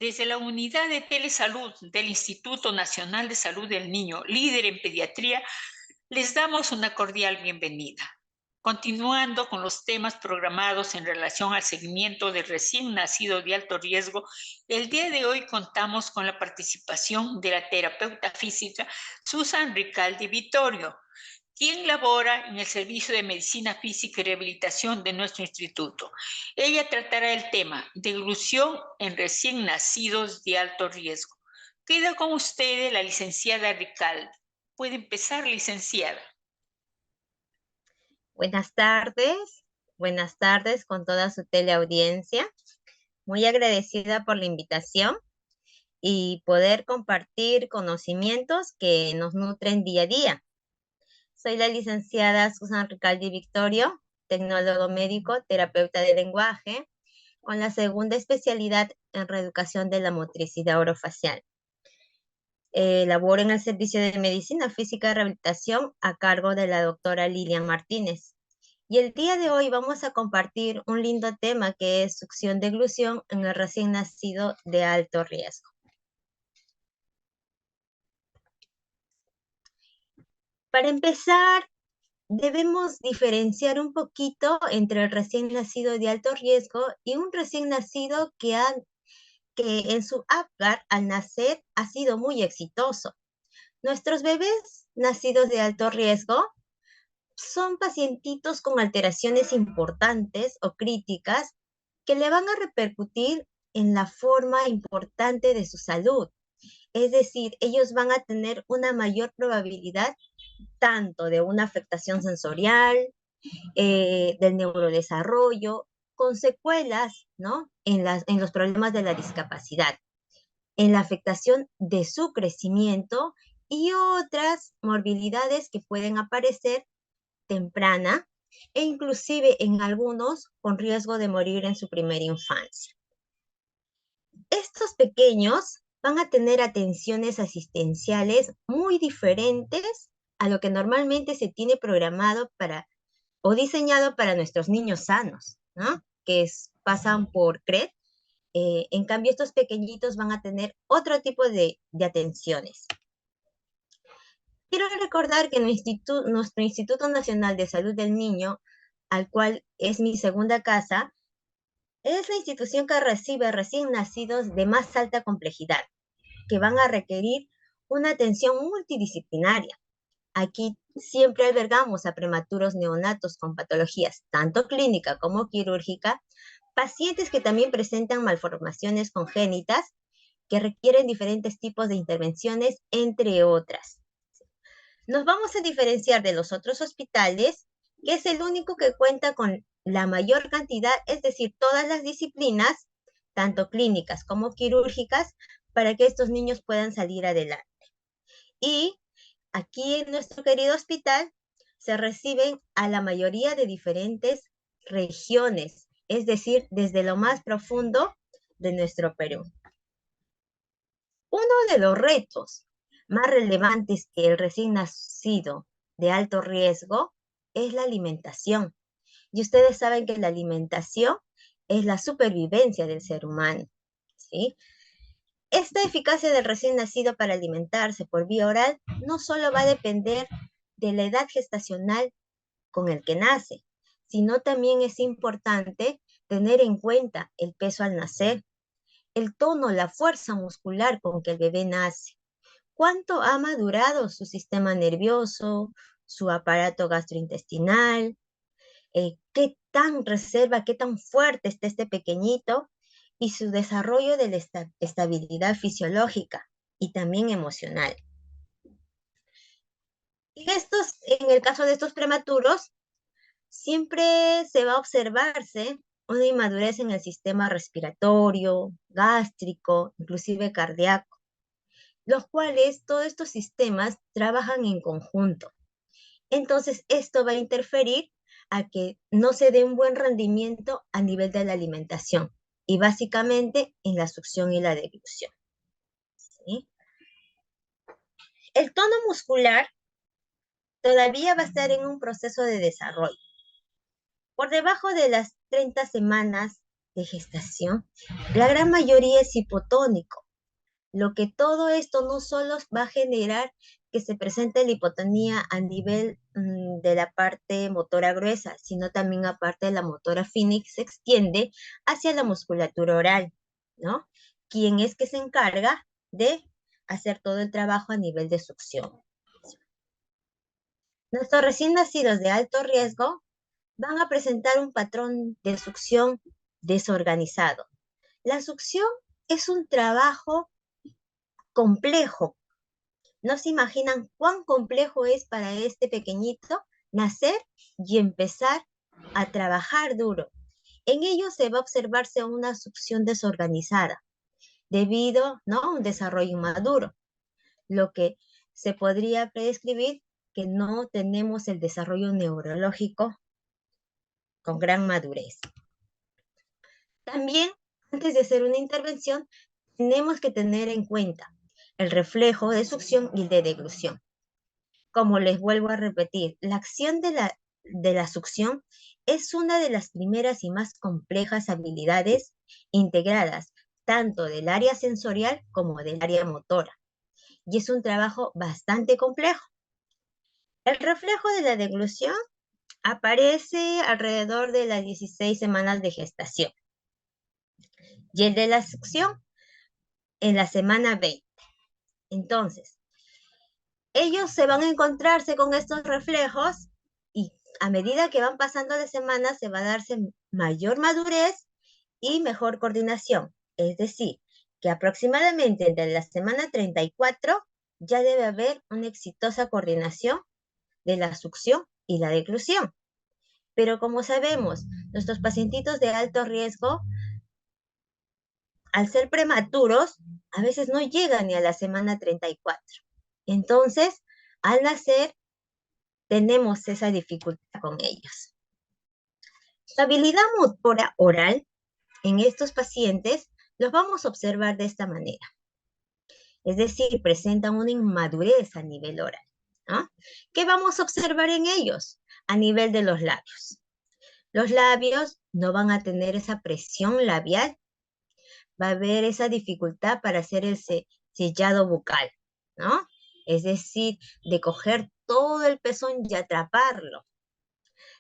Desde la unidad de telesalud del Instituto Nacional de Salud del Niño, líder en pediatría, les damos una cordial bienvenida. Continuando con los temas programados en relación al seguimiento de recién nacidos de alto riesgo, el día de hoy contamos con la participación de la terapeuta física Susan Ricaldi Vittorio, quien labora en el Servicio de Medicina Física y Rehabilitación de nuestro instituto. Ella tratará el tema deglución en recién nacidos de alto riesgo. Queda con ustedes la licenciada Ricaldi. Puede empezar, licenciada. Buenas tardes con toda su teleaudiencia. Muy agradecida por la invitación y poder compartir conocimientos que nos nutren día a día. Soy la licenciada Susan Ricaldi Victorio, tecnólogo médico, terapeuta de lenguaje, con la segunda especialidad en reeducación de la motricidad orofacial. Laboro en el Servicio de Medicina Física y Rehabilitación a cargo de la doctora Lilian Martínez. Y el día de hoy vamos a compartir un lindo tema que es succión de deglución en el recién nacido de alto riesgo. Para empezar, debemos diferenciar un poquito entre el recién nacido de alto riesgo y un recién nacido que en su Apgar al nacer ha sido muy exitoso. Nuestros bebés nacidos de alto riesgo son pacientitos con alteraciones importantes o críticas que le van a repercutir en la forma importante de su salud. Es decir, ellos van a tener una mayor probabilidad tanto de una afectación sensorial, del neurodesarrollo, con secuelas, ¿no? En los problemas de la discapacidad, en la afectación de su crecimiento y otras morbilidades que pueden aparecer temprana e inclusive en algunos con riesgo de morir en su primera infancia. Estos pequeños van a tener atenciones asistenciales muy diferentes a lo que normalmente se tiene programado para o diseñado para nuestros niños sanos, ¿no? Pasan por CRED. En cambio, estos pequeñitos van a tener otro tipo de atenciones. Quiero recordar que nuestro Instituto Nacional de Salud del Niño, al cual es mi segunda casa, es la institución que recibe recién nacidos de más alta complejidad, que van a requerir una atención multidisciplinaria. Aquí siempre albergamos a prematuros neonatos con patologías, tanto clínica como quirúrgica, pacientes que también presentan malformaciones congénitas que requieren diferentes tipos de intervenciones, entre otras. Nos vamos a diferenciar de los otros hospitales, que es el único que cuenta con la mayor cantidad, es decir, todas las disciplinas, tanto clínicas como quirúrgicas, para que estos niños puedan salir adelante. Y aquí en nuestro querido hospital se reciben a la mayoría de diferentes regiones, es decir, desde lo más profundo de nuestro Perú. Uno de los retos más relevantes que el recién nacido de alto riesgo es la alimentación. Y ustedes saben que la alimentación es la supervivencia del ser humano, ¿sí? Esta eficacia del recién nacido para alimentarse por vía oral no solo va a depender de la edad gestacional con el que nace, sino también es importante tener en cuenta el peso al nacer, el tono, la fuerza muscular con que el bebé nace, cuánto ha madurado su sistema nervioso, su aparato gastrointestinal, qué tan reserva, qué tan fuerte está este pequeñito y su desarrollo de la estabilidad fisiológica y también emocional. En el caso de estos prematuros, siempre se va a observarse una inmadurez en el sistema respiratorio, gástrico, inclusive cardíaco, los cuales todos estos sistemas trabajan en conjunto. Entonces, esto va a interferir a que no se dé un buen rendimiento a nivel de la alimentación y básicamente en la succión y la deglución, ¿sí? El tono muscular todavía va a estar en un proceso de desarrollo. Por debajo de las 30 semanas de gestación, la gran mayoría es hipotónico. Lo que todo esto no solo va a generar que se presente la hipotonía a nivel de la parte motora gruesa, sino también aparte de la motora fina y se extiende hacia la musculatura oral, ¿no? Quien es que se encarga de hacer todo el trabajo a nivel de succión. Nuestros recién nacidos de alto riesgo van a presentar un patrón de succión desorganizado. La succión es un trabajo complejo. No se imaginan cuán complejo es para este pequeño nacer y empezar a trabajar duro. En ello se va a observarse una succión desorganizada debido, ¿no?, a un desarrollo inmaduro, lo que se podría predescribir que no tenemos el desarrollo neurológico con gran madurez. También, antes de hacer una intervención, tenemos que tener en cuenta el reflejo de succión y de deglución. Como les vuelvo a repetir, la acción de la succión es una de las primeras y más complejas habilidades integradas, tanto del área sensorial como del área motora. Y es un trabajo bastante complejo. El reflejo de la deglución aparece alrededor de las 16 semanas de gestación y el de la succión en la semana 20. Entonces, ellos se van a encontrarse con estos reflejos y a medida que van pasando de semanas se va a darse mayor madurez y mejor coordinación. Es decir, que aproximadamente entre la semana 34 ya debe haber una exitosa coordinación de la succión y la deglución. Pero como sabemos, nuestros pacientitos de alto riesgo, al ser prematuros, a veces no llegan ni a la semana 34. Entonces, al nacer, tenemos esa dificultad con ellos. La habilidad motora oral en estos pacientes los vamos a observar de esta manera. Es decir, presentan una inmadurez a nivel oral, ¿no? ¿Qué vamos a observar en ellos? A nivel de los labios. Los labios no van a tener esa presión labial, va a haber esa dificultad para hacer el sellado bucal, ¿no? Es decir, de coger todo el pezón y atraparlo.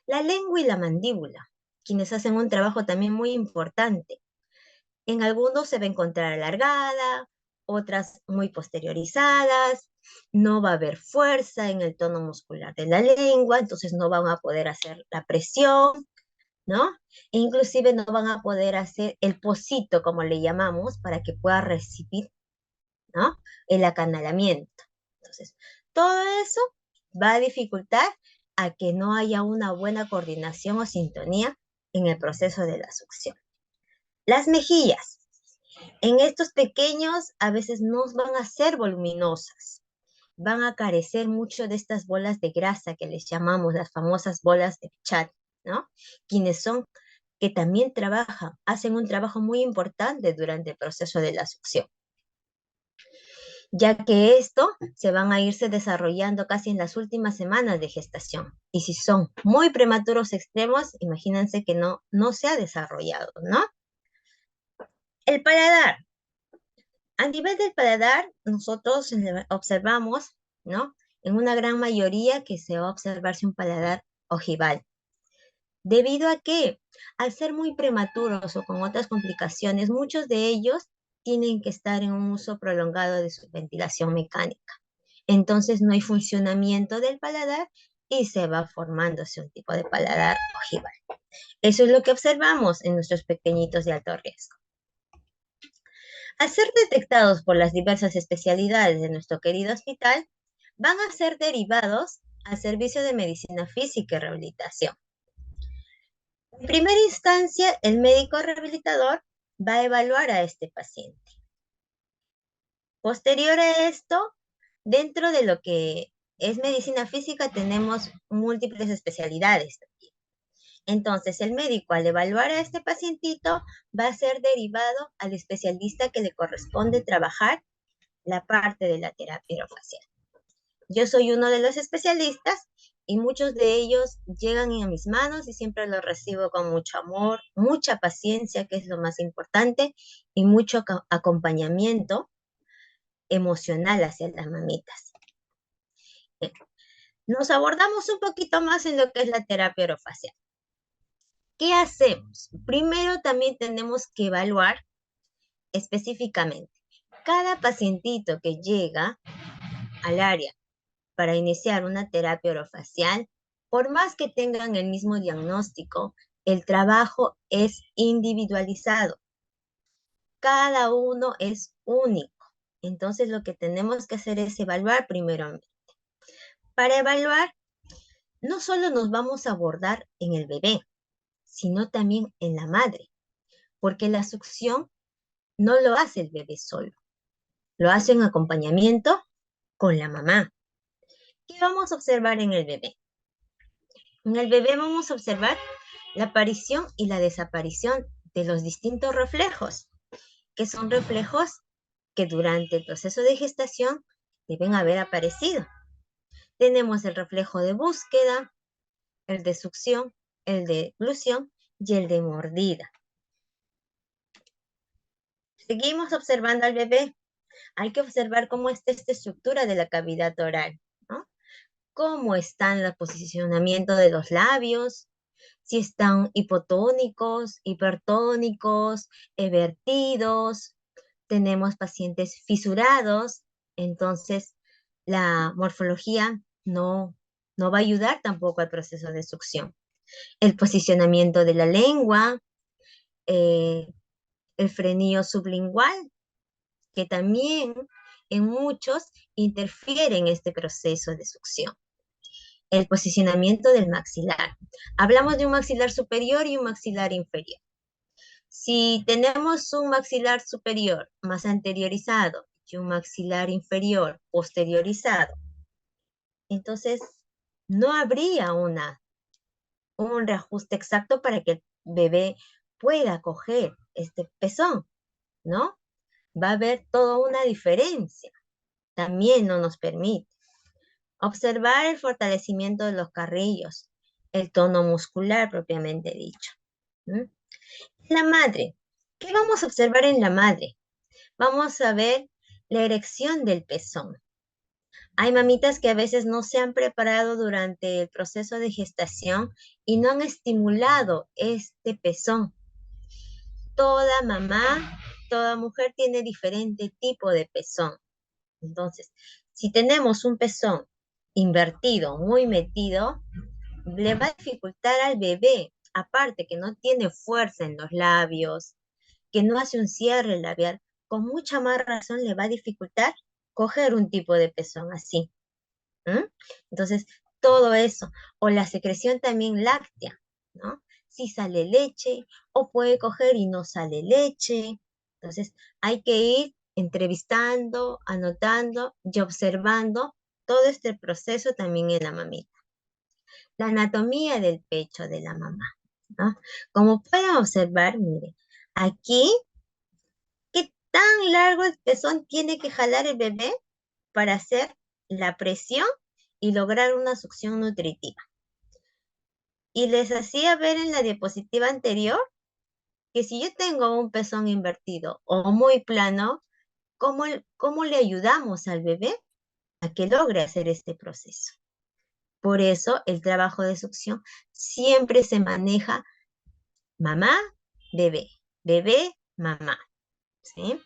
La lengua y la mandíbula, quienes hacen un trabajo también muy importante. En algunos se va a encontrar alargada, otras muy posteriorizadas, no va a haber fuerza en el tono muscular de la lengua, entonces no van a poder hacer la presión, ¿no? E inclusive no van a poder hacer el pocito, como le llamamos, para que pueda recibir, ¿no?, el acanalamiento. Entonces, todo eso va a dificultar a que no haya una buena coordinación o sintonía en el proceso de la succión. Las mejillas. En estos pequeños a veces no van a ser voluminosas, van a carecer mucho de estas bolas de grasa que les llamamos las famosas bolas de chat, ¿no? Quienes son, que también trabajan, hacen un trabajo muy importante durante el proceso de la succión, ya que esto se van a irse desarrollando casi en las últimas semanas de gestación. Y si son muy prematuros extremos, imagínense que no se ha desarrollado, ¿no? El paladar. A nivel del paladar, nosotros observamos, ¿no?, en una gran mayoría que se va a observarse un paladar ojival. Debido a que, al ser muy prematuros o con otras complicaciones, muchos de ellos tienen que estar en un uso prolongado de su ventilación mecánica. Entonces no hay funcionamiento del paladar y se va formándose un tipo de paladar ojival. Eso es lo que observamos en nuestros pequeñitos de alto riesgo. Al ser detectados por las diversas especialidades de nuestro querido hospital, van a ser derivados al servicio de medicina física y rehabilitación. En primera instancia, el médico rehabilitador va a evaluar a este paciente. Posterior a esto, dentro de lo que es medicina física, tenemos múltiples especialidades también. Entonces, el médico, al evaluar a este pacientito, va a ser derivado al especialista que le corresponde trabajar la parte de la terapia orofacial. Yo soy uno de los especialistas y muchos de ellos llegan a mis manos y siempre los recibo con mucho amor, mucha paciencia, que es lo más importante, y mucho acompañamiento emocional hacia las mamitas. Bien, nos abordamos un poquito más en lo que es la terapia orofacial. ¿Qué hacemos? Primero también tenemos que evaluar específicamente cada pacientito que llega al área para iniciar una terapia orofacial, por más que tengan el mismo diagnóstico, el trabajo es individualizado. Cada uno es único. Entonces lo que tenemos que hacer es evaluar primeramente. Para evaluar, no solo nos vamos a abordar en el bebé, sino también en la madre, porque la succión no lo hace el bebé solo, lo hace en acompañamiento con la mamá. ¿Qué vamos a observar en el bebé? En el bebé vamos a observar la aparición y la desaparición de los distintos reflejos, que son reflejos que durante el proceso de gestación deben haber aparecido. Tenemos el reflejo de búsqueda, el de succión, el de eglución y el de mordida. Seguimos observando al bebé. Hay que observar cómo está esta estructura de la cavidad oral, ¿no? Cómo está el posicionamiento de los labios, si están hipotónicos, hipertónicos, vertidos. Tenemos pacientes fisurados, entonces la morfología no va a ayudar tampoco al proceso de succión. El posicionamiento de la lengua, eh, el frenillo sublingual, que también en muchos interfiere en este proceso de succión. El posicionamiento del maxilar. Hablamos de un maxilar superior y un maxilar inferior. Si tenemos un maxilar superior más anteriorizado y un maxilar inferior posteriorizado, entonces no habría un reajuste exacto para que el bebé pueda coger este pezón, ¿no? Va a haber toda una diferencia. También no nos permite observar el fortalecimiento de los carrillos, el tono muscular propiamente dicho. La madre. ¿Qué vamos a observar en la madre? Vamos a ver la erección del pezón. Hay mamitas que a veces no se han preparado durante el proceso de gestación y no han estimulado este pezón. Toda mamá, toda mujer tiene diferente tipo de pezón. Entonces, si tenemos un pezón invertido, muy metido, le va a dificultar al bebé, aparte que no tiene fuerza en los labios, que no hace un cierre labial, con mucha más razón le va a dificultar coger un tipo de pezón así. Entonces, todo eso, o la secreción también láctea, ¿no? Si sale leche, o puede coger y no sale leche. Entonces, hay que ir entrevistando, anotando y observando todo este proceso también en la mamita. La anatomía del pecho de la mamá, ¿no? Como pueden observar, mire, aquí, ¿qué tan largo el pezón tiene que jalar el bebé para hacer la presión y lograr una succión nutritiva? Y les hacía ver en la diapositiva anterior que si yo tengo un pezón invertido o muy plano, ¿cómo le ayudamos al bebé a que logre hacer este proceso? Por eso el trabajo de succión siempre se maneja mamá, bebé, bebé, mamá, ¿sí?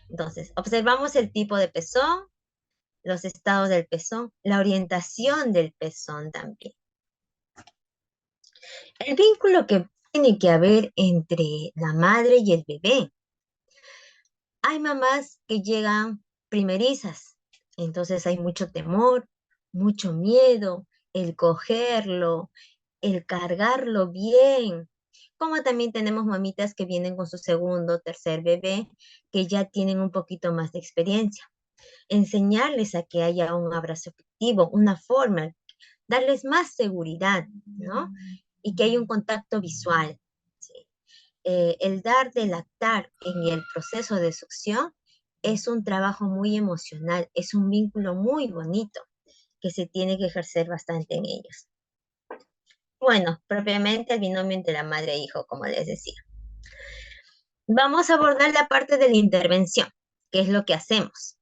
Entonces, observamos el tipo de pezón, los estados del pezón, la orientación del pezón también. El vínculo que tiene que haber entre la madre y el bebé. Hay mamás que llegan primerizas, entonces hay mucho temor, mucho miedo, el cogerlo, el cargarlo bien. Como también tenemos mamitas que vienen con su segundo, tercer bebé, que ya tienen un poquito más de experiencia. Enseñarles a que haya un abrazo efectivo, una forma, darles más seguridad, ¿no? Y que haya un contacto visual, ¿sí? El dar de lactar en el proceso de succión es un trabajo muy emocional, es un vínculo muy bonito que se tiene que ejercer bastante en ellos. Bueno, propiamente el binomio entre la madre e hijo, como les decía. Vamos a abordar la parte de la intervención, que es lo que hacemos.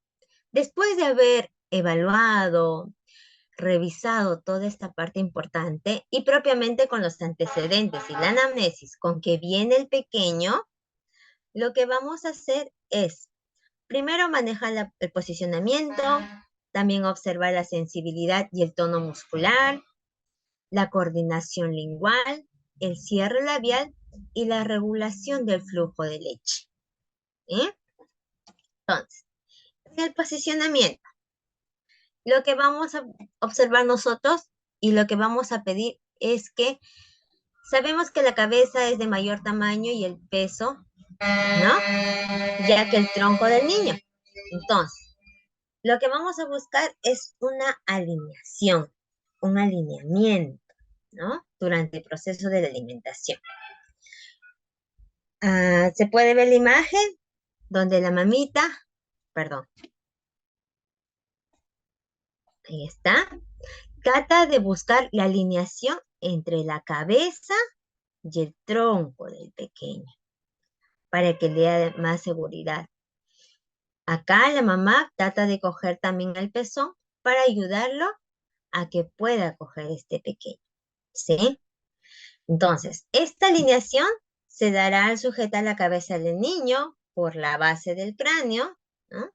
Después de haber evaluado, revisado toda esta parte importante y propiamente con los antecedentes y la anamnesis con que viene el pequeño, lo que vamos a hacer es primero manejar el posicionamiento, también observar la sensibilidad y el tono muscular, la coordinación lingual, el cierre labial y la regulación del flujo de leche. Entonces, en el posicionamiento, lo que vamos a observar nosotros y lo que vamos a pedir es que sabemos que la cabeza es de mayor tamaño y el peso, ¿no? Ya que el tronco del niño. Entonces, lo que vamos a buscar es una alineación, un alineamiento, ¿no? Durante el proceso de la alimentación. Se puede ver la imagen donde la mamita, perdón, ahí está, trata de buscar la alineación entre la cabeza y el tronco del pequeño para que le dé más seguridad. Acá la mamá trata de coger también el pezón para ayudarlo a que pueda coger este pequeño, ¿sí? Entonces, esta alineación se dará al sujetar la cabeza del niño por la base del cráneo, ¿no?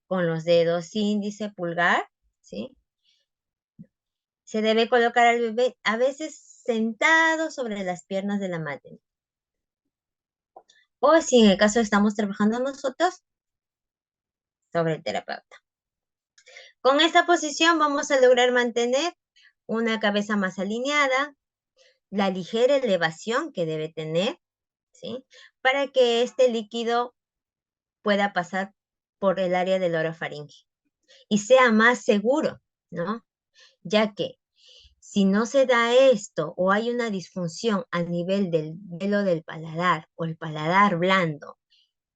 Con los dedos índice, pulgar, ¿sí? Se debe colocar al bebé a veces sentado sobre las piernas de la madre. O si en el caso estamos trabajando nosotros, sobre el terapeuta. Con esta posición vamos a lograr mantener una cabeza más alineada, la ligera elevación que debe tener, ¿sí? Para que este líquido pueda pasar por el área del orofaringe y sea más seguro, ¿no? Ya que si no se da esto o hay una disfunción a nivel del velo del paladar o el paladar blando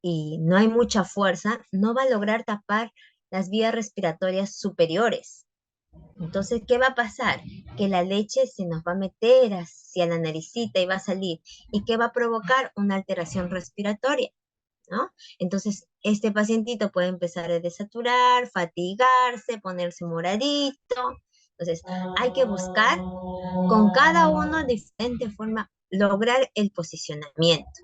y no hay mucha fuerza, no va a lograr tapar las vías respiratorias superiores. Entonces, ¿qué va a pasar? Que la leche se nos va a meter hacia la naricita y va a salir. ¿Y qué va a provocar? Una alteración respiratoria, ¿no? Entonces, este pacientito puede empezar a desaturar, fatigarse, ponerse moradito. Entonces, hay que buscar con cada uno de diferente forma lograr el posicionamiento.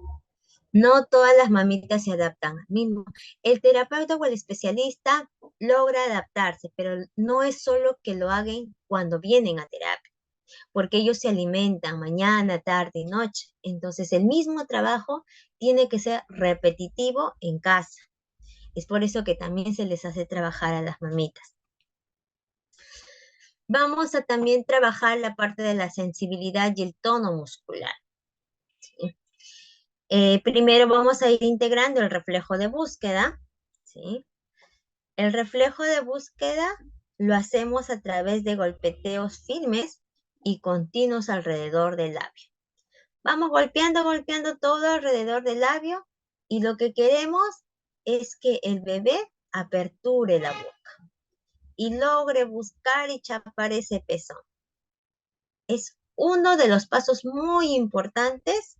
No todas las mamitas se adaptan al mismo. El terapeuta o el especialista logra adaptarse, pero no es solo que lo hagan cuando vienen a terapia, porque ellos se alimentan mañana, tarde y noche. Entonces, el mismo trabajo tiene que ser repetitivo en casa. Es por eso que también se les hace trabajar a las mamitas. Vamos a también trabajar la parte de la sensibilidad y el tono muscular. ¿Sí? Primero vamos a ir integrando el reflejo de búsqueda, ¿sí? El reflejo de búsqueda lo hacemos a través de golpeteos firmes y continuos alrededor del labio. Vamos golpeando, golpeando todo alrededor del labio y lo que queremos es que el bebé aperture la boca y logre buscar y chapar ese pezón. Es uno de los pasos muy importantes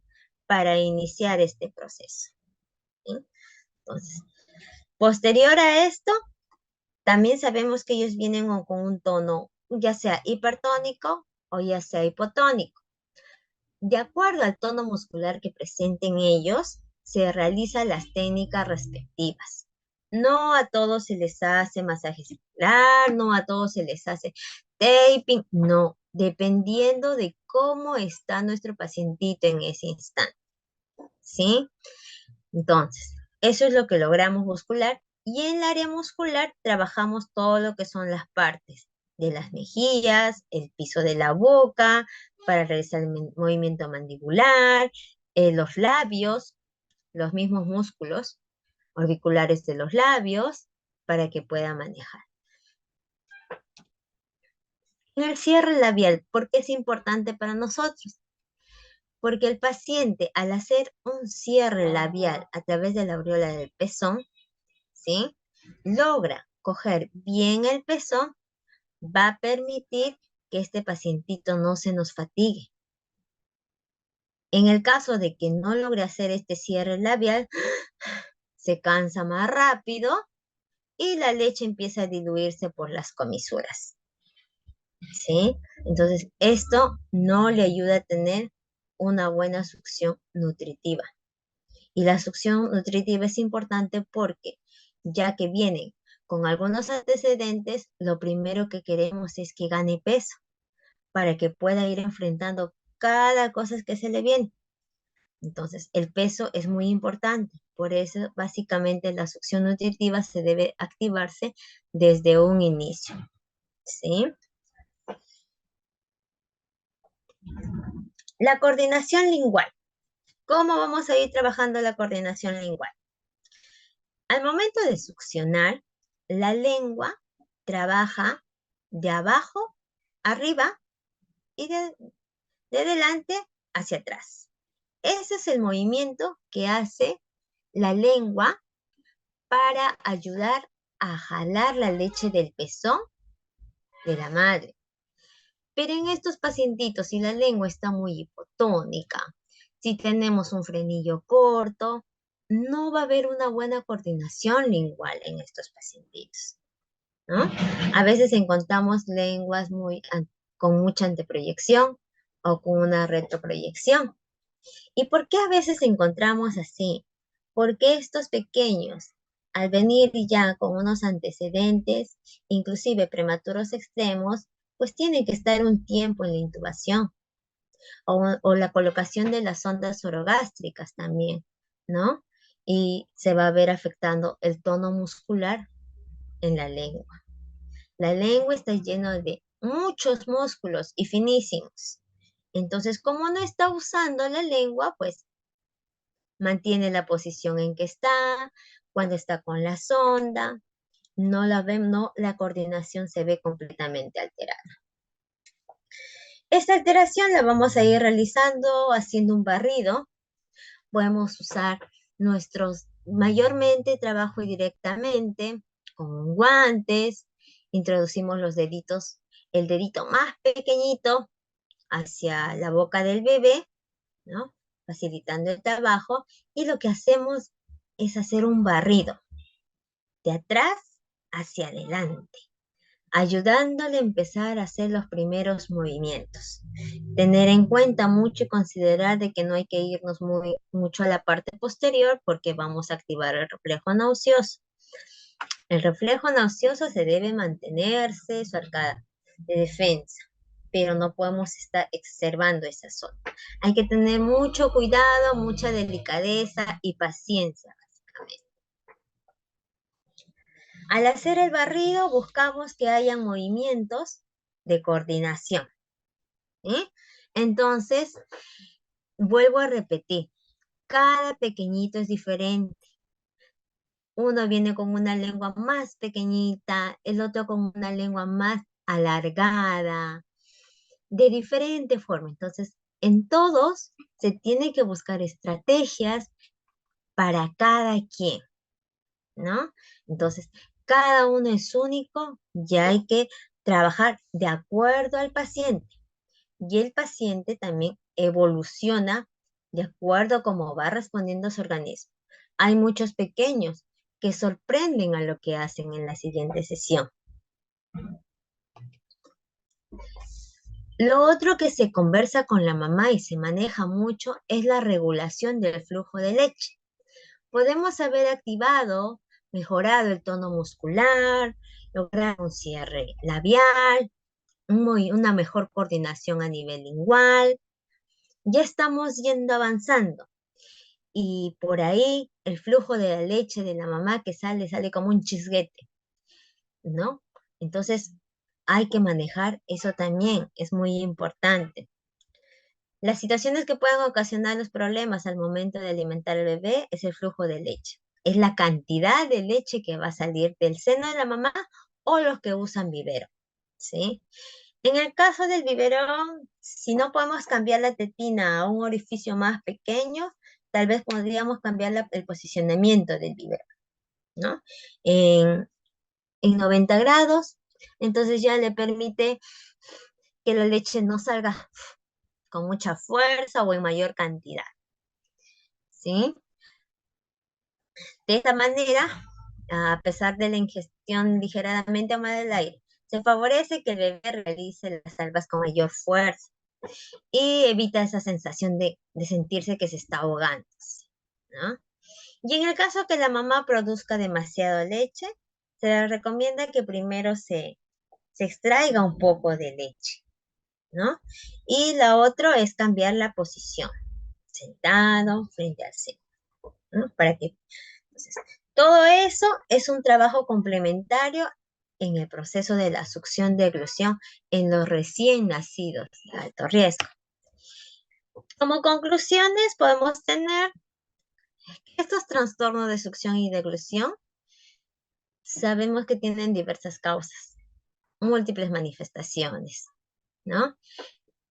para iniciar este proceso, ¿sí? Entonces, posterior a esto, también sabemos que ellos vienen con un tono ya sea hipertónico o ya sea hipotónico. De acuerdo al tono muscular que presenten ellos, se realizan las técnicas respectivas. No a todos se les hace masaje circular, no a todos se les hace taping, no, dependiendo de cómo está nuestro pacientito en ese instante, ¿sí? Entonces, eso es lo que logramos muscular y en el área muscular trabajamos todo lo que son las partes de las mejillas, el piso de la boca, para realizar el movimiento mandibular, los labios, los mismos músculos orbiculares de los labios, para que pueda manejar. En el cierre labial, ¿por qué es importante para nosotros? Porque el paciente, al hacer un cierre labial a través de la aureola del pezón, ¿sí? Logra coger bien el pezón va a permitir que este pacientito no se nos fatigue. En el caso de que no logre hacer este cierre labial, se cansa más rápido y la leche empieza a diluirse por las comisuras. ¿Sí? Entonces, esto no le ayuda a tener una buena succión nutritiva. Y la succión nutritiva es importante porque, ya que vienen con algunos antecedentes, lo primero que queremos es que gane peso para que pueda ir enfrentando cada cosa que se le viene. Entonces, el peso es muy importante. Por eso, básicamente, la succión nutritiva se debe activarse desde un inicio. ¿Sí? La coordinación lingual. ¿Cómo vamos a ir trabajando la coordinación lingual? Al momento de succionar, la lengua trabaja de abajo, arriba y de delante hacia atrás. Ese es el movimiento que hace la lengua para ayudar a jalar la leche del pezón de la madre. Pero en estos pacientitos, si la lengua está muy hipotónica, si tenemos un frenillo corto, no va a haber una buena coordinación lingual en estos pacientitos, ¿no? A veces encontramos lenguas con mucha anteproyección o con una retroproyección. ¿Y por qué a veces encontramos así? Porque estos pequeños, al venir ya con unos antecedentes, inclusive prematuros extremos, pues tienen que estar un tiempo en la intubación o la colocación de las sondas orogástricas también, ¿no? Y se va a ver afectando el tono muscular en la lengua. La lengua está llena de muchos músculos y finísimos. Entonces, como no está usando la lengua, pues mantiene la posición en que está, cuando está con la sonda, la coordinación se ve completamente alterada. Esta alteración la vamos a ir realizando haciendo un barrido. Podemos usar mayormente trabajo directamente con guantes, introducimos los deditos, el dedito más pequeñito hacia la boca del bebé, ¿no? Facilitando el trabajo, y lo que hacemos es hacer un barrido de atrás hacia adelante, ayudándole a empezar a hacer los primeros movimientos. Tener en cuenta mucho y considerar de que no hay que irnos mucho a la parte posterior porque vamos a activar el reflejo nauseoso. El reflejo nauseoso se debe mantenerse su arcada de defensa, pero no podemos estar exacerbando esa zona. Hay que tener mucho cuidado, mucha delicadeza y paciencia, básicamente. Al hacer el barrido, buscamos que hayan movimientos de coordinación. ¿Sí? Entonces, vuelvo a repetir, cada pequeñito es diferente. Uno viene con una lengua más pequeñita, el otro con una lengua más alargada, de diferente forma. Entonces, en todos se tiene que buscar estrategias para cada quien, ¿no? Entonces, cada uno es único y hay que trabajar de acuerdo al paciente. Y el paciente también evoluciona de acuerdo a cómo va respondiendo su organismo. Hay muchos pequeños que sorprenden a lo que hacen en la siguiente sesión. Lo otro que se conversa con la mamá y se maneja mucho es la regulación del flujo de leche. Podemos haber activado, mejorado el tono muscular, lograr un cierre labial, una mejor coordinación a nivel lingual. Ya estamos yendo avanzando. Y por ahí el flujo de la leche de la mamá que sale como un chisguete, ¿no? Entonces hay que manejar eso también, es muy importante. Las situaciones que pueden ocasionar los problemas al momento de alimentar al bebé es el flujo de leche. Es la cantidad de leche que va a salir del seno de la mamá o los que usan biberón, ¿sí? En el caso del biberón, si no podemos cambiar la tetina a un orificio más pequeño, tal vez podríamos cambiar el posicionamiento del biberón, ¿no? En 90 grados, Entonces ya le permite que la leche no salga con mucha fuerza o en mayor cantidad, ¿sí? De esta manera, a pesar de la ingestión ligeramente más del aire, se favorece que el bebé realice las salvas con mayor fuerza y evita esa sensación de sentirse que se está ahogando, ¿no? Y en el caso que la mamá produzca demasiado leche, se le recomienda que primero se extraiga un poco de leche, ¿no? Y la otra es cambiar la posición, sentado frente al seno, ¿no? Para que, entonces, todo eso es un trabajo complementario en el proceso de la succión de eglución en los recién nacidos de alto riesgo. Como conclusiones podemos tener que estos trastornos de succión y deglución sabemos que tienen diversas causas, múltiples manifestaciones, ¿no?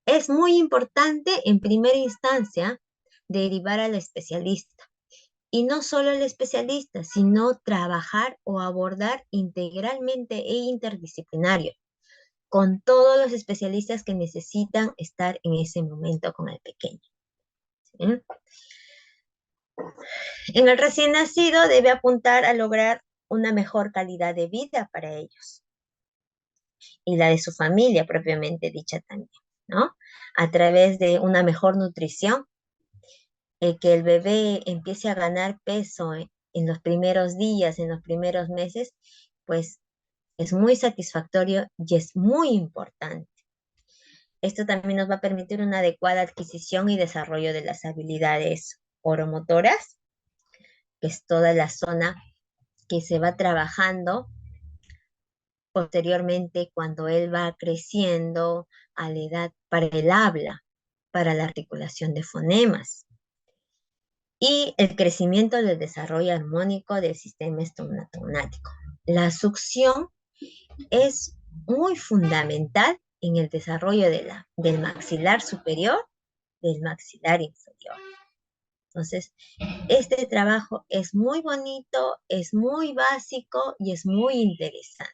Es muy importante en primera instancia derivar al especialista. Y no solo el especialista, sino trabajar o abordar integralmente e interdisciplinario con todos los especialistas que necesitan estar en ese momento con el pequeño, ¿sí? En el recién nacido debe apuntar a lograr una mejor calidad de vida para ellos y la de su familia propiamente dicha también, ¿no? A través de una mejor nutrición, que el bebé empiece a ganar peso en los primeros días, en los primeros meses, pues es muy satisfactorio y es muy importante. Esto también nos va a permitir una adecuada adquisición y desarrollo de las habilidades oromotoras, que es toda la zona que se va trabajando posteriormente cuando él va creciendo a la edad para el habla, para la articulación de fonemas y el crecimiento del desarrollo armónico del sistema estomatognático. La succión es muy fundamental en el desarrollo del maxilar superior, del maxilar inferior. Entonces, este trabajo es muy bonito, es muy básico y es muy interesante.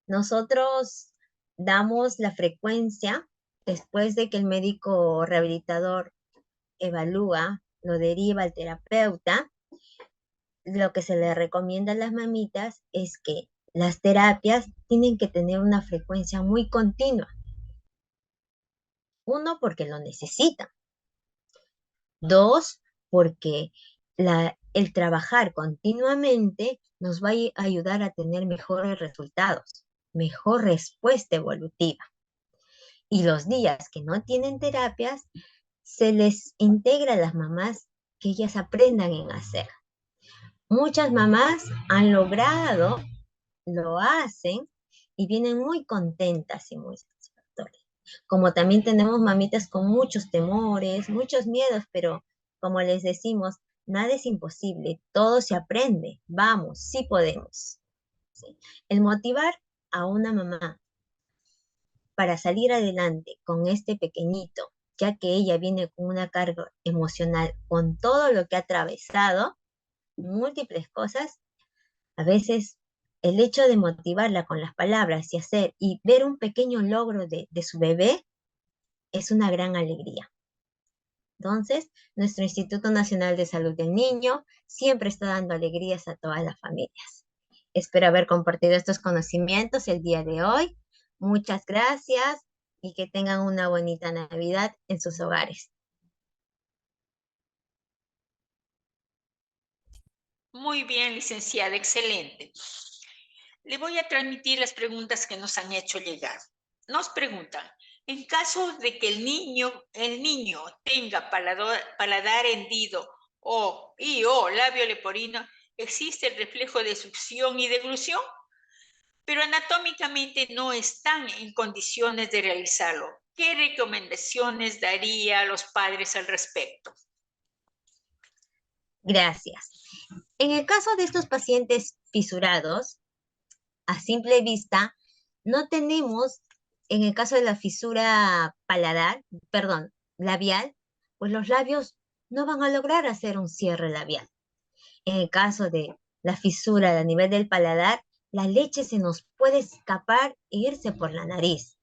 Nosotros damos la frecuencia después de que el médico rehabilitador evalúa, lo deriva al terapeuta. Lo que se le recomienda a las mamitas es que las terapias tienen que tener una frecuencia muy continua. Uno, porque lo necesitan. Dos, porque el trabajar continuamente nos va a ayudar a tener mejores resultados, mejor respuesta evolutiva. Y los días que no tienen terapias, se les integra a las mamás que ellas aprendan en hacer. Muchas mamás han logrado, lo hacen y vienen muy contentas y muy satisfactorias. Como también tenemos mamitas con muchos temores, muchos miedos, pero como les decimos, nada es imposible, todo se aprende, vamos, sí podemos. ¿Sí? El motivar a una mamá para salir adelante con este pequeñito, ya que ella viene con una carga emocional, con todo lo que ha atravesado, múltiples cosas, a veces el hecho de motivarla con las palabras y hacer y ver un pequeño logro de su bebé es una gran alegría. Entonces, nuestro Instituto Nacional de Salud del Niño siempre está dando alegrías a todas las familias. Espero haber compartido estos conocimientos el día de hoy. Muchas gracias y que tengan una bonita Navidad en sus hogares. Muy bien, licenciada, excelente. Le voy a transmitir las preguntas que nos han hecho llegar. Nos preguntan, en caso de que el niño tenga paladar hendido o labio leporino, ¿existe el reflejo de succión y deglución? Pero anatómicamente no están en condiciones de realizarlo. ¿Qué recomendaciones daría a los padres al respecto? Gracias. En el caso de estos pacientes fisurados, a simple vista, no tenemos, en el caso de la fisura labial, pues los labios no van a lograr hacer un cierre labial. En el caso de la fisura a nivel del paladar, la leche se nos puede escapar e irse por la nariz.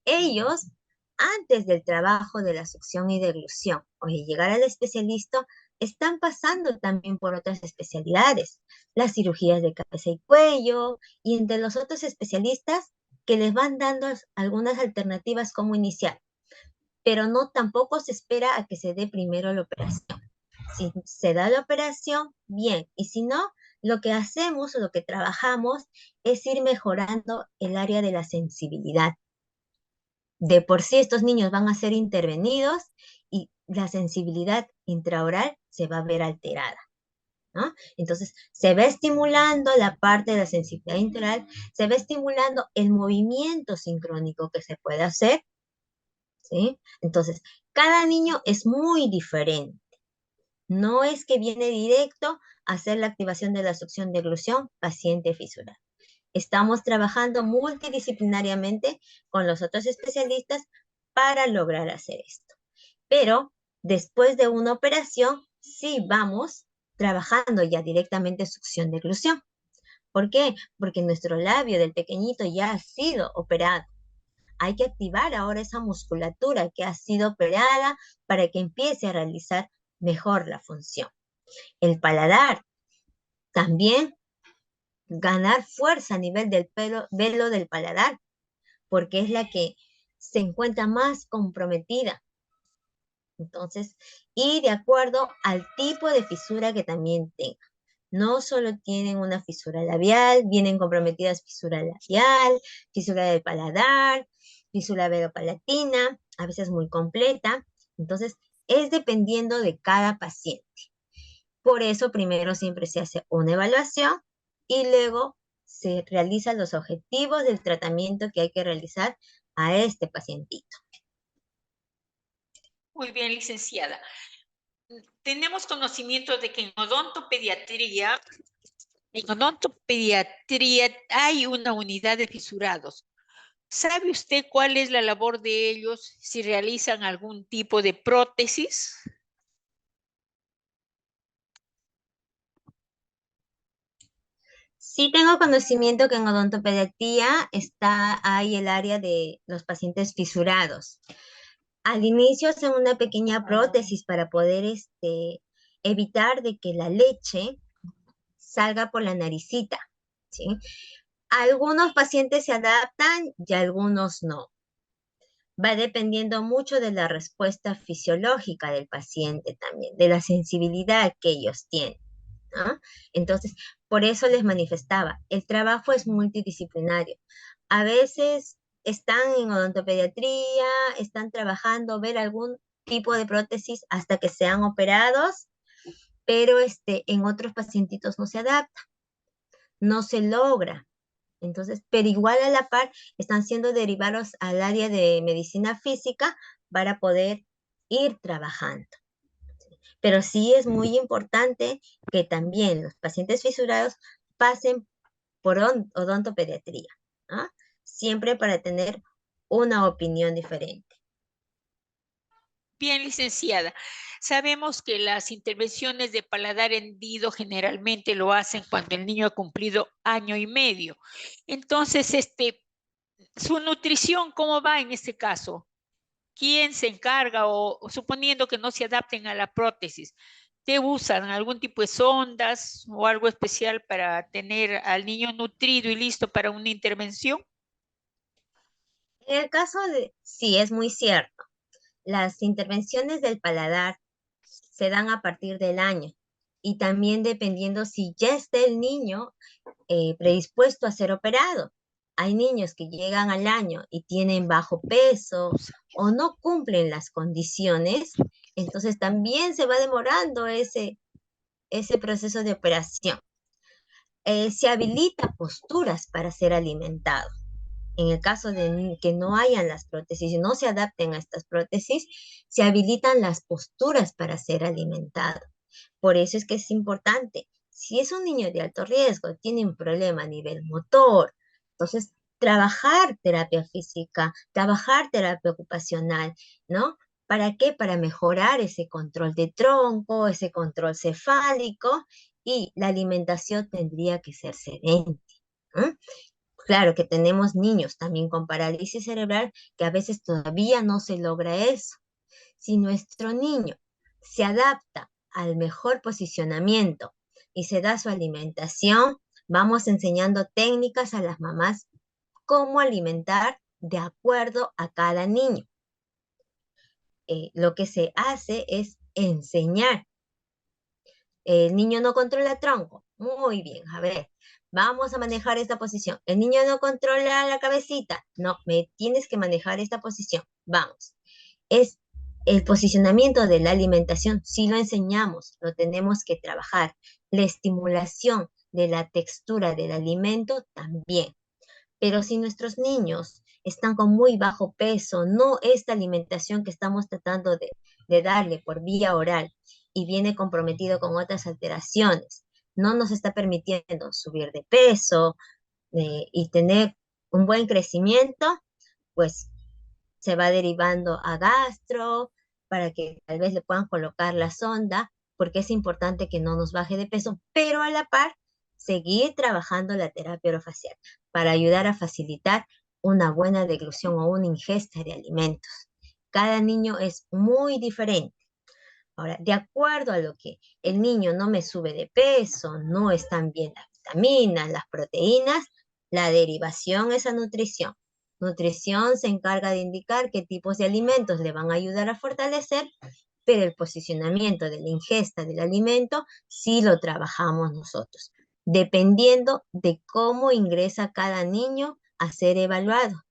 Ellos, antes del trabajo de la succión y deglución o de llegar al especialista, están pasando también por otras especialidades, las cirugías de cabeza y cuello, y entre los otros especialistas que les van dando algunas alternativas como iniciar, pero no tampoco se espera a que se dé primero la operación. Si se da la operación, bien, y si no, lo que hacemos o lo que trabajamos es ir mejorando el área de la sensibilidad. De por sí estos niños van a ser intervenidos y la sensibilidad intraoral se va a ver alterada, ¿no? Entonces, se va estimulando la parte de la sensibilidad intraoral, se va estimulando el movimiento sincrónico que se puede hacer, ¿sí? Entonces, cada niño es muy diferente. No es que viene directo a hacer la activación de la succión de oclusión paciente fisural. Estamos trabajando multidisciplinariamente con los otros especialistas para lograr hacer esto. Pero después de una operación, sí vamos trabajando ya directamente succión de oclusión. ¿Por qué? Porque nuestro labio del pequeñito ya ha sido operado. Hay que activar ahora esa musculatura que ha sido operada para que empiece a realizar mejor la función. El paladar también ganar fuerza a nivel del velo del paladar, porque es la que se encuentra más comprometida. Entonces, y de acuerdo al tipo de fisura que también tenga. No solo tienen una fisura labial, vienen comprometidas fisura labial, fisura del paladar, fisura velopalatina, a veces muy completa. Entonces, es dependiendo de cada paciente. Por eso primero siempre se hace una evaluación y luego se realizan los objetivos del tratamiento que hay que realizar a este pacientito. Muy bien, licenciada. Tenemos conocimiento de que en odontopediatría hay una unidad de fisurados. ¿Sabe usted cuál es la labor de ellos si realizan algún tipo de prótesis? Sí tengo conocimiento que en odontopediatría hay el área de los pacientes fisurados. Al inicio hacen una pequeña prótesis para poder evitar de que la leche salga por la naricita, ¿sí? Algunos pacientes se adaptan y algunos no. Va dependiendo mucho de la respuesta fisiológica del paciente también, de la sensibilidad que ellos tienen, ¿no? Entonces, por eso les manifestaba, el trabajo es multidisciplinario. A veces están en odontopediatría, están trabajando, ver algún tipo de prótesis hasta que sean operados, pero en otros pacientitos no se adapta, no se logra. Entonces, pero igual a la par están siendo derivados al área de medicina física para poder ir trabajando. Pero sí es muy importante que también los pacientes fisurados pasen por odontopediatría, ¿no? Siempre para tener una opinión diferente. Bien, licenciada. Sabemos que las intervenciones de paladar hendido generalmente lo hacen cuando el niño ha cumplido año y medio. Entonces, su nutrición, ¿cómo va en este caso? ¿Quién se encarga o suponiendo que no se adapten a la prótesis? ¿Qué usan? ¿Algún tipo de sondas o algo especial para tener al niño nutrido y listo para una intervención? En el caso de, sí, es muy cierto, las intervenciones del paladar se dan a partir del año y también dependiendo si ya está el niño predispuesto a ser operado. Hay niños que llegan al año y tienen bajo peso o no cumplen las condiciones, entonces también se va demorando ese proceso de operación. Se habilita posturas para ser alimentado. En el caso de que no hayan las prótesis y no se adapten a estas prótesis, se habilitan las posturas para ser alimentado. Por eso es que es importante. Si es un niño de alto riesgo, tiene un problema a nivel motor, entonces trabajar terapia física, trabajar terapia ocupacional, ¿no? ¿Para qué? Para mejorar ese control de tronco, ese control cefálico y la alimentación tendría que ser sedente, ¿Mm? Claro que tenemos niños también con parálisis cerebral que a veces todavía no se logra eso. Si nuestro niño se adapta al mejor posicionamiento y se da su alimentación, vamos enseñando técnicas a las mamás cómo alimentar de acuerdo a cada niño. Lo que se hace es enseñar. El niño no controla tronco. Muy bien, a ver, vamos a manejar esta posición. El niño no controla la cabecita. No, me tienes que manejar esta posición. Vamos. Es el posicionamiento de la alimentación. Si lo enseñamos, lo tenemos que trabajar. La estimulación de la textura del alimento también. Pero si nuestros niños están con muy bajo peso, no esta alimentación que estamos tratando de darle por vía oral y viene comprometido con otras alteraciones, no nos está permitiendo subir de peso y tener un buen crecimiento, pues se va derivando a gastro para que tal vez le puedan colocar la sonda, porque es importante que no nos baje de peso, pero a la par seguir trabajando la terapia orofacial para ayudar a facilitar una buena deglución o una ingesta de alimentos. Cada niño es muy diferente. Ahora, de acuerdo a lo que el niño no me sube de peso, no están bien las vitaminas, las proteínas, la derivación es a nutrición. Nutrición se encarga de indicar qué tipos de alimentos le van a ayudar a fortalecer, pero el posicionamiento de la ingesta del alimento sí lo trabajamos nosotros, dependiendo de cómo ingresa cada niño a ser evaluado.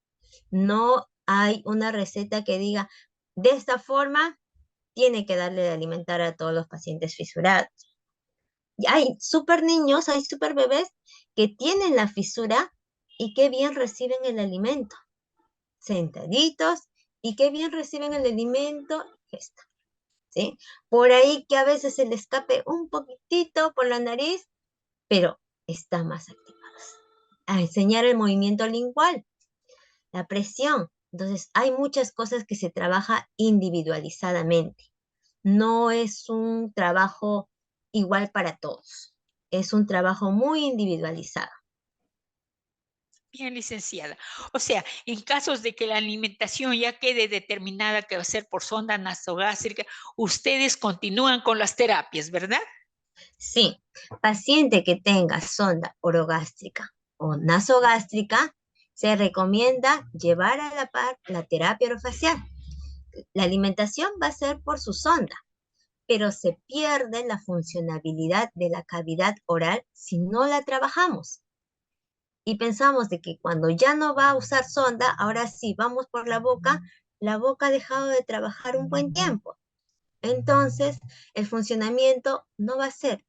No hay una receta que diga, de esta forma tiene que darle de alimentar a todos los pacientes fisurados. Y hay super niños, hay super bebés que tienen la fisura y qué bien reciben el alimento, sentaditos y qué bien reciben el alimento, esto, ¿sí? Por ahí que a veces se le escape un poquitito por la nariz, pero están más activados. A enseñar el movimiento lingual, la presión. Entonces, hay muchas cosas que se trabaja individualizadamente. No es un trabajo igual para todos. Es un trabajo muy individualizado. Bien, licenciada. O sea, en casos de que la alimentación ya quede determinada que va a ser por sonda nasogástrica, ustedes continúan con las terapias, ¿verdad? Sí, paciente que tenga sonda orogástrica o nasogástrica, se recomienda llevar a la par la terapia orofacial. La alimentación va a ser por su sonda, pero se pierde la funcionabilidad de la cavidad oral si no la trabajamos. Y pensamos de que cuando ya no va a usar sonda, ahora sí, vamos por la boca ha dejado de trabajar un buen tiempo. Entonces, el funcionamiento no va a ser.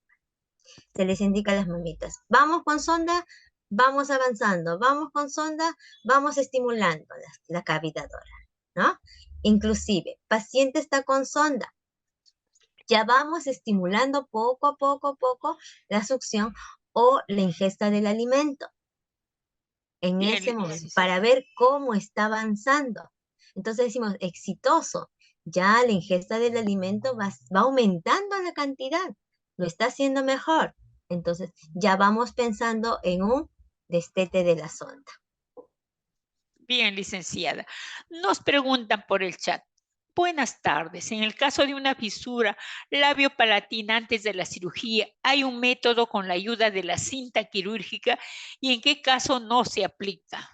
Se les indica a las mamitas, vamos con sonda, vamos avanzando, vamos con sonda, vamos estimulando la cavidad oral, ¿no? Inclusive, paciente está con sonda, ya vamos estimulando poco la succión o la ingesta del alimento en Bien, ese momento licenciada. para ver cómo está avanzando. Entonces decimos, exitoso, ya la ingesta del alimento va aumentando la cantidad, lo está haciendo mejor. Entonces ya vamos pensando en un destete de la sonda. Bien, licenciada. Nos preguntan por el chat. Buenas tardes. En el caso de una fisura labiopalatina antes de la cirugía, ¿hay un método con la ayuda de la cinta quirúrgica y en qué caso no se aplica?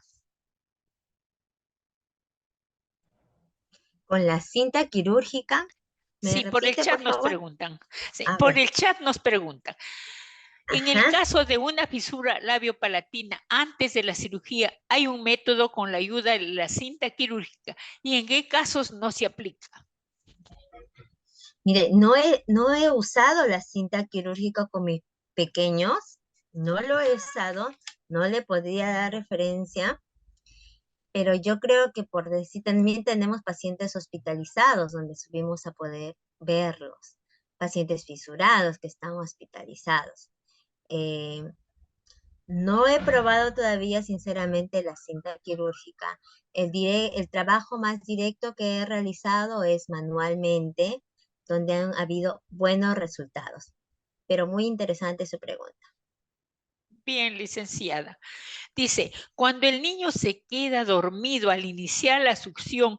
Con la cinta quirúrgica, ¿me Sí, por el repite, chat por nos favor? preguntan. Sí, A por ver, el chat nos preguntan. En el ajá. caso de una fisura labiopalatina antes de la cirugía, ¿hay un método con la ayuda de la cinta quirúrgica y en qué casos no se aplica? Mire, no he usado la cinta quirúrgica con mis pequeños, no lo he usado, no le podría dar referencia, pero yo creo que por decir, también tenemos pacientes hospitalizados donde subimos a poder verlos, pacientes fisurados que están hospitalizados. Eh, no he probado todavía, sinceramente, la cinta quirúrgica. El trabajo más directo que he realizado es manualmente, donde han habido buenos resultados. Pero muy interesante su pregunta. Bien, licenciada. Dice, cuando el niño se queda dormido al iniciar la succión,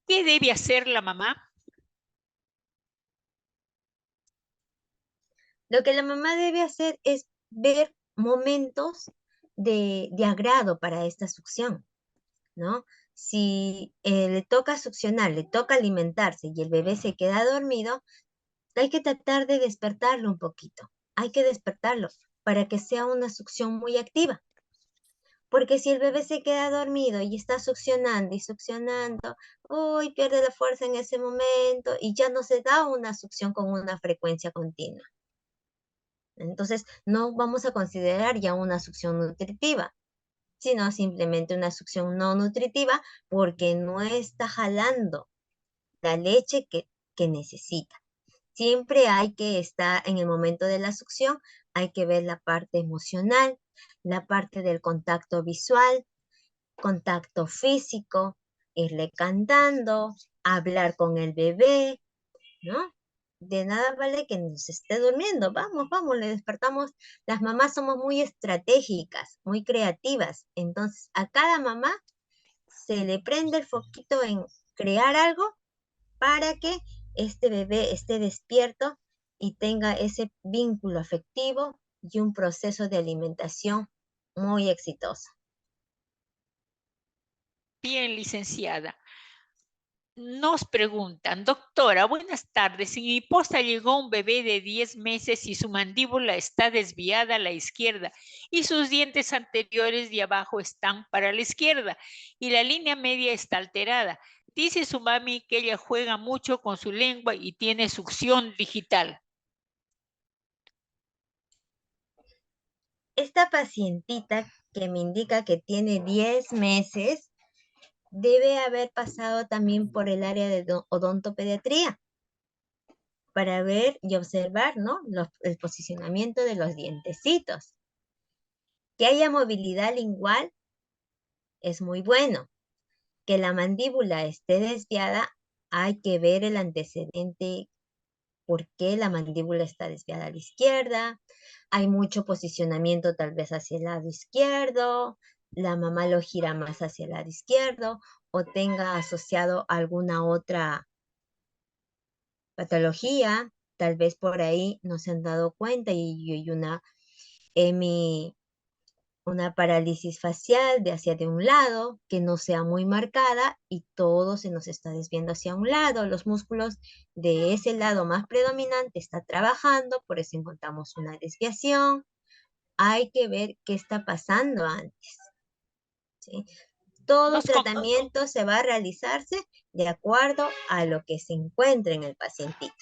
¿qué debe hacer la mamá? Lo que la mamá debe hacer es ver momentos de agrado para esta succión, ¿no? Si le toca succionar, le toca alimentarse y el bebé se queda dormido, hay que tratar de despertarlo un poquito. Hay que despertarlo para que sea una succión muy activa. Porque si el bebé se queda dormido y está succionando y succionando, uy, pierde la fuerza en ese momento y ya no se da una succión con una frecuencia continua. Entonces, no vamos a considerar ya una succión nutritiva, sino simplemente una succión no nutritiva porque no está jalando la leche que necesita. Siempre hay que estar en el momento de la succión, hay que ver la parte emocional, la parte del contacto visual, contacto físico, irle cantando, hablar con el bebé, ¿no? De nada vale que nos esté durmiendo. Vamos, vamos, le despertamos. Las mamás somos muy estratégicas, muy creativas. Entonces, a cada mamá se le prende el foquito en crear algo para que este bebé esté despierto y tenga ese vínculo afectivo y un proceso de alimentación muy exitoso. Bien, licenciada. Nos preguntan, doctora, buenas tardes. En mi posta llegó un bebé de 10 meses y su mandíbula está desviada a la izquierda y sus dientes anteriores de abajo están para la izquierda y la línea media está alterada. Dice su mami que ella juega mucho con su lengua y tiene succión digital. Esta pacientita que me indica que tiene 10 meses debe haber pasado también por el área de odontopediatría para ver y observar, ¿no? El posicionamiento de los dientecitos. Que haya movilidad lingual es muy bueno. Que la mandíbula esté desviada, hay que ver el antecedente, por qué la mandíbula está desviada a la izquierda. Hay mucho posicionamiento tal vez hacia el lado izquierdo, la mamá lo gira más hacia el lado izquierdo o tenga asociado alguna otra patología, tal vez por ahí no se han dado cuenta y hay una parálisis facial de hacia de un lado que no sea muy marcada y todo se nos está desviando hacia un lado. Los músculos de ese lado más predominante está trabajando, por eso encontramos una desviación. Hay que ver qué está pasando antes, ¿sí? Todo Nos, com- tratamiento se va a realizarse de acuerdo a lo que se encuentre en el pacientito.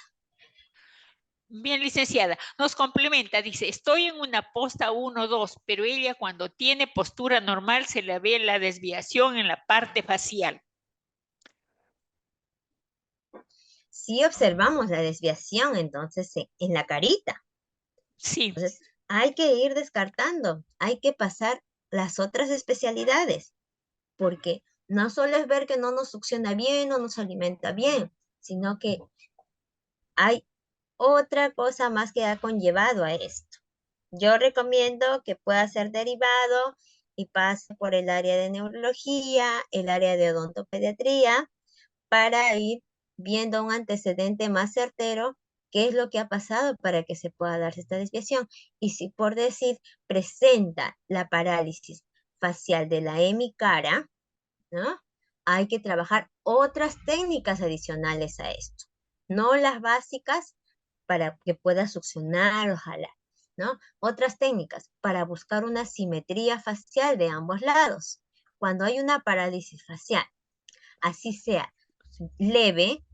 Bien, licenciada, nos complementa, dice, estoy en una posta 1-2, pero ella cuando tiene postura normal se le ve la desviación en la parte facial. Si observamos la desviación, entonces en la carita. Sí, Entonces, hay que ir descartando, hay que pasar las otras especialidades, porque no solo es ver que no nos succiona bien, no nos alimenta bien, sino que hay otra cosa más que ha conllevado a esto. Yo recomiendo que pueda ser derivado y pase por el área de neurología, el área de odontopediatría, para ir viendo un antecedente más certero, qué es lo que ha pasado para que se pueda darse esta desviación. Y si por decir presenta la parálisis facial de la hemicara, ¿no? Hay que trabajar otras técnicas adicionales a esto, no las básicas para que pueda succionar o jalar, ¿no? Otras técnicas para buscar una simetría facial de ambos lados. Cuando hay una parálisis facial, así sea leve,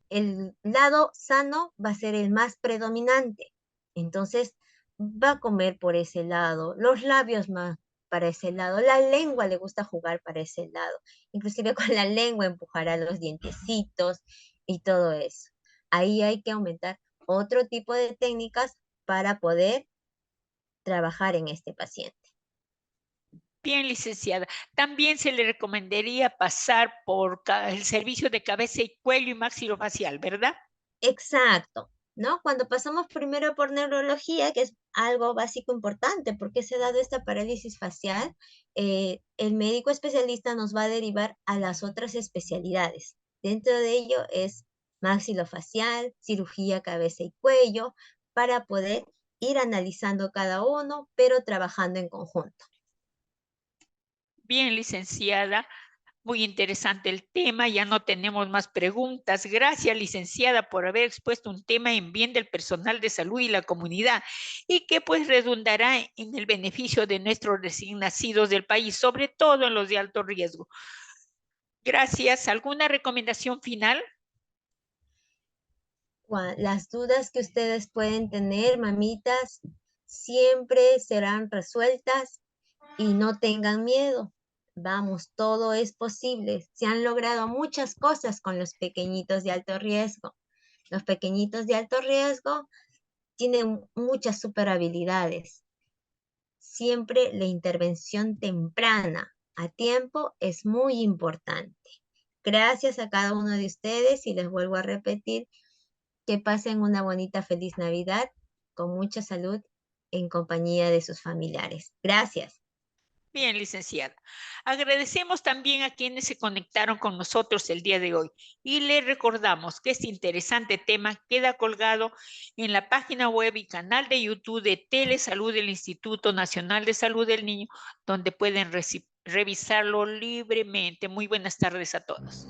el lado sano va a ser el más predominante. Entonces, va a comer por ese lado, los labios más para ese lado, la lengua le gusta jugar para ese lado. Inclusive con la lengua empujará los dientecitos y todo eso. Ahí hay que aumentar otro tipo de técnicas para poder trabajar en este paciente. bien, licenciada. También se le recomendaría pasar por el servicio de cabeza y cuello y maxilofacial, ¿verdad? Exacto, ¿no? Cuando pasamos primero por neurología, que es algo básico importante, porque se ha dado esta parálisis facial, el médico especialista nos va a derivar a las otras especialidades. Dentro de ello es maxilofacial, cirugía cabeza y cuello, para poder ir analizando cada uno, pero trabajando en conjunto. Bien, licenciada. Muy interesante el tema, ya no tenemos más preguntas. Gracias, licenciada, por haber expuesto un tema en bien del personal de salud y la comunidad y que pues redundará en el beneficio de nuestros recién nacidos del país, sobre todo en los de alto riesgo. Gracias. ¿Alguna recomendación final? Las dudas que ustedes pueden tener, mamitas, siempre serán resueltas y no tengan miedo. Vamos, todo es posible. Se han logrado muchas cosas con los pequeñitos de alto riesgo. Los pequeñitos de alto riesgo tienen muchas super habilidades. Siempre la intervención temprana a tiempo es muy importante. Gracias a cada uno de ustedes y les vuelvo a repetir que pasen una bonita, feliz Navidad con mucha salud en compañía de sus familiares. Gracias. Bien, licenciada. Agradecemos también a quienes se conectaron con nosotros el día de hoy y les recordamos que este interesante tema queda colgado en la página web y canal de YouTube de Telesalud del Instituto Nacional de Salud del Niño, donde pueden revisarlo libremente. Muy buenas tardes a todos.